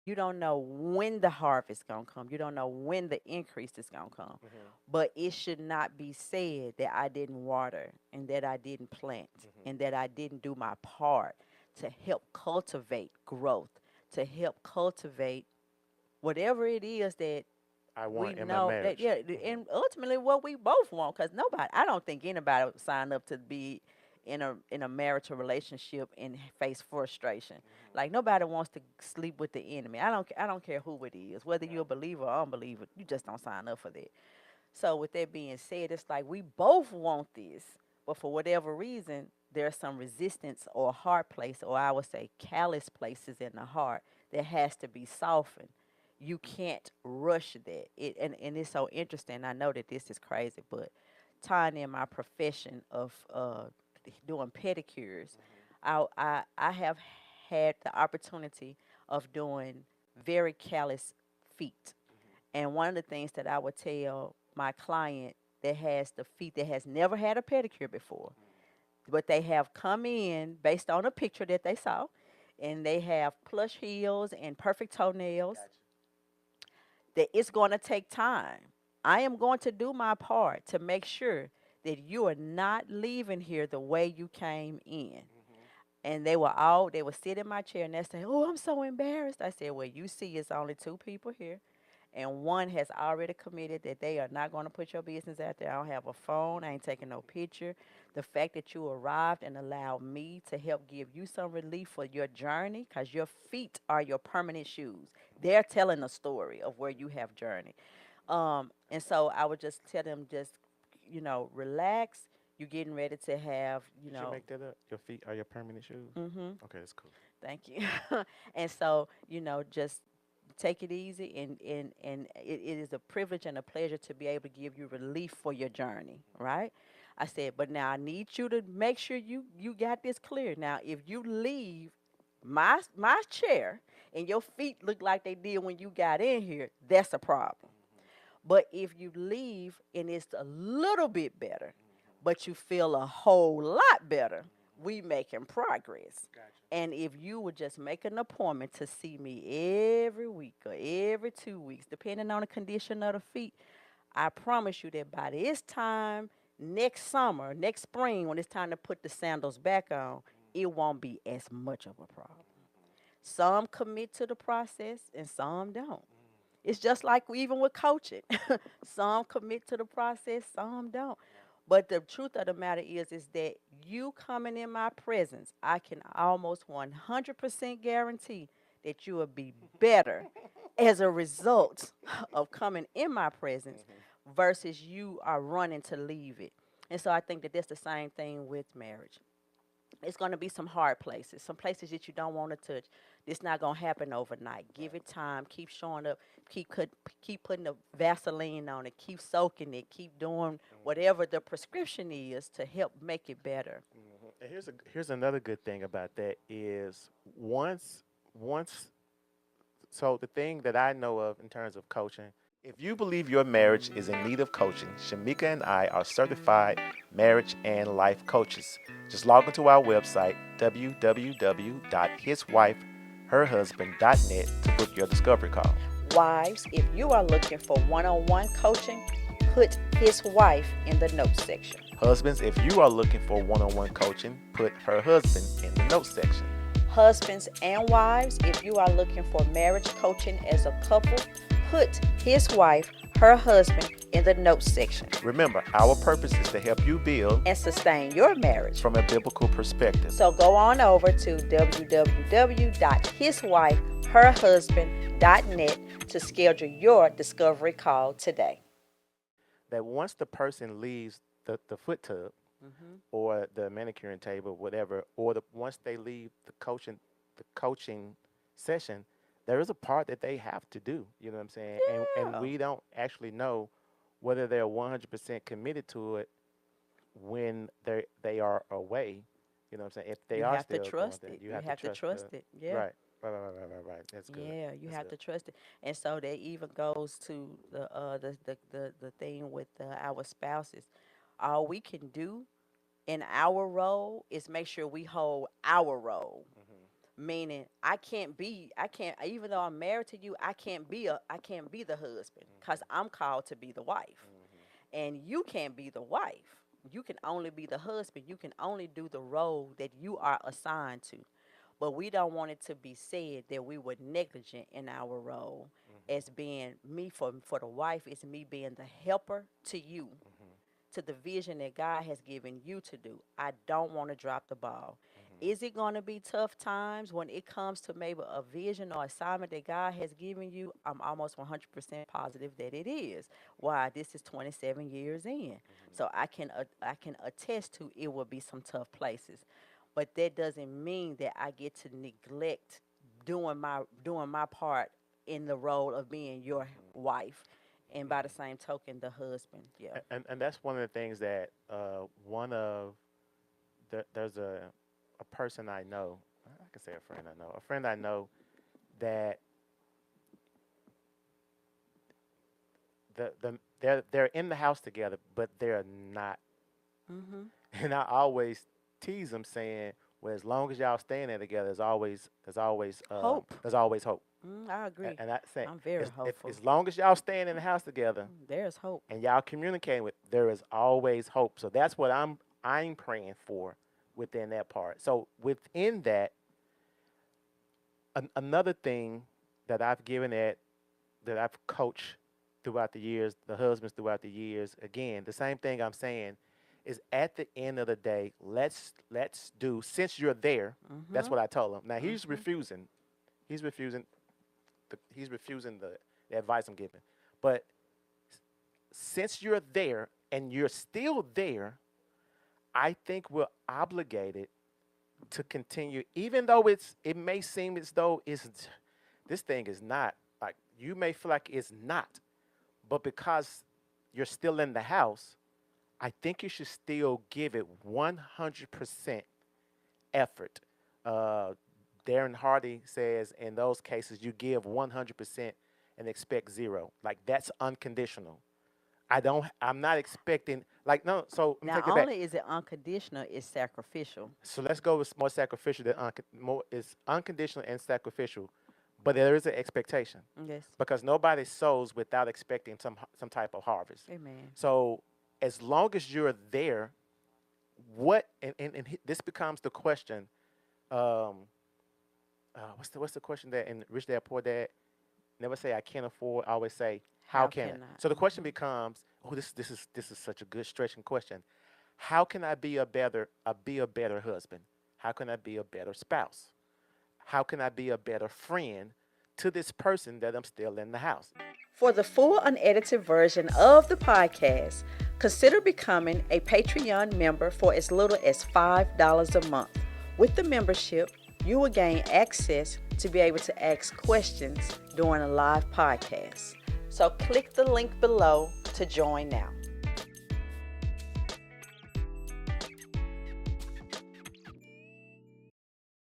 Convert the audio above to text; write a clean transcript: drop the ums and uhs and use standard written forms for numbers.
You don't know when the harvest gonna come. You don't know when the increase is gonna come. Mhm. But it should not be said that I didn't water and that I didn't plant Mhm. and that I didn't do my part to help cultivate growth, to help cultivate whatever it is that I we want in my know that, marriage. yeah, Mhm. and ultimately what we both want, because nobody, I don't think anybody would sign up to be in a marital relationship and face frustration. Mhm. Like nobody wants to sleep with the enemy. I don't care who it is, whether you're Right. a believer or unbeliever. You just don't sign up for that. So with that being said, it's like we both want this, but for whatever reason, there's some resistance or hard place, or I would say callous places in the heart that has to be softened. You can't rush that. And it's so interesting. I know that this is crazy, but tying in my profession of doing pedicures, Mhm. I have had the opportunity of doing very callous feet. Mhm. And one of the things that I would tell my client that has the feet that has never had a pedicure before, Mhm. but they have come in based on a picture that they saw, and they have plush heels and perfect toenails, Gotcha. that it's going to take time. I am going to do my part to make sure that you are not leaving here the way you came in. Mhm. And they would sit in my chair and they say, "Oh, I'm so embarrassed." I said, "Well, you see, it's only two people here, and one has already committed that they are not going to put your business out there. I don't have a phone. I ain't taking no picture. The fact that you arrived and allowed me to help give you some relief for your journey, because your feet are your permanent shoes. They're telling a story of where you have journeyed." And so I would just tell them, just, relax. You're getting ready to have, Did you make that up? Your feet are your permanent shoes? mm-hmm. Okay, that's cool. Thank you. And so, just take it easy, and it is a privilege and a pleasure to be able to give you relief for your journey, right? I said, but now I need you to make sure you got this clear. Now, if you leave my chair and your feet look like they did when you got in here, that's a problem. Mhm. But if you leave and it's a little bit better, Mhm. but you feel a whole lot better, Mhm. we making progress. Gotcha. And if you would just make an appointment to see me every week or every 2 weeks, depending on the condition of the feet, I promise you that by this time next summer, next spring, when it's time to put the sandals back on, Mhm. it won't be as much of a problem. Mhm. Some commit to the process and some don't. Mhm. It's just like even with coaching. Some commit to the process, some don't. Right. But the truth of the matter is that you coming in my presence, I can almost 100% guarantee that you will be better as a result of coming in my presence Mhm. versus you are running to leave it. And so I think that that's the same thing with marriage. It's going to be some hard places, some places that you don't want to touch. It's not going to happen overnight. Give Right. it time. Keep showing up. Keep putting the Vaseline on it. Keep soaking it. Keep doing Mhm. whatever the prescription is to help make it better. Mhm. And here's another good thing about that is once so the thing that I know of in terms of coaching, if you believe your marriage is in need of coaching, Shamika and I are certified marriage and life coaches. Just log into our website, www.hiswifeherhusband.net, to book your discovery call. Wives, if you are looking for one-on-one coaching, put his wife in the notes section. Husbands, if you are looking for one on one coaching, put her husband in the notes section. Husbands and wives, if you are looking for marriage coaching as a couple, put his wife, her husband in the notes section. Remember, our purpose is to help you build And sustain your marriage. from a biblical perspective. So go on over to www.hiswifeherhusband.net to schedule your discovery call today. That once the person leaves the foot tub Mm-hmm. or the manicuring table, whatever, or once they leave the coaching session, there is a part that they have to do. You know what I'm saying? And Yeah. we don't actually know whether they're 100% committed to it when they are away. You know what I'm saying? If they You are have to still going trust there, it. you You have to have to trust trust the it. Yeah. right, right. That's good. Yeah, you That's have good. to trust it. And so that even goes to the thing with our spouses. All we can do in our role is make sure we hold our role. Hmm. Meaning I can't, even though I'm married to you, I can't be the husband because I'm called to be the wife. And you can't be the wife. You can only be the husband. You can only do the role that you are assigned to. But we don't want it to be said that we were negligent in our role as being me for the wife is me being the helper to you, to the vision that God has given you to do. I don't want to drop the ball. Is it going to be tough times when it comes to maybe a vision or assignment that God has given you? I'm almost 100% positive that it is. Why? This is 27 years in. So I can attest to it will be some tough places. But that doesn't mean that I get to neglect doing my part in the role of being your wife, and by the same token, the husband. Yeah. And that's one of the things that there's a person I know. I can say a friend I know that they're in the house together, but they're not. Mhm. And I always tease them saying, "Well, as long as y'all staying there together, Hope. there's always hope." I agree. And I say, I'm very if hopeful. as long as y'all staying in the house together There's hope. and y'all communicating with, there is always hope. So that's what I'm praying for within that part. So within that, another thing that I've given that I've coached throughout the years, the husbands throughout the years, again, the same thing I'm saying is at the end of the day, let's do, since you're there, that's Mhm. what I told him. Now he's Mhm. refusing. He's refusing he's refusing the advice I'm giving. But since you're there and you're still there, I think we're obligated to continue, even though it may seem as though this thing is not, like, you may feel like it's not, but because you're still in the house, I think you should still give it 100% effort. Uh, Darren Hardy says in those cases you give 100% and expect zero. Like, that's unconditional. I'm not expecting, like, no. So let me Not take that back. only is it unconditional, it's sacrificial. So let's go with more sacrificial than more is unconditional and sacrificial, but there is an expectation Yes. because nobody sows without expecting some type of harvest. Amen. So as long as you're there, what and this becomes the question. Um, what's the question that in Rich Dad Poor Dad? Never say I can't afford. Always say how How can I. can I? So the question becomes, oh, this is such a good stretching question. How can I be a better husband? How can I be a better spouse? How can I be a better friend to this person that I'm still in the house? For the full unedited version of the podcast, consider becoming a Patreon member for as little as $5 a month. With the membership, you will gain access to be able to ask questions during a live podcast. So click the link below to join now.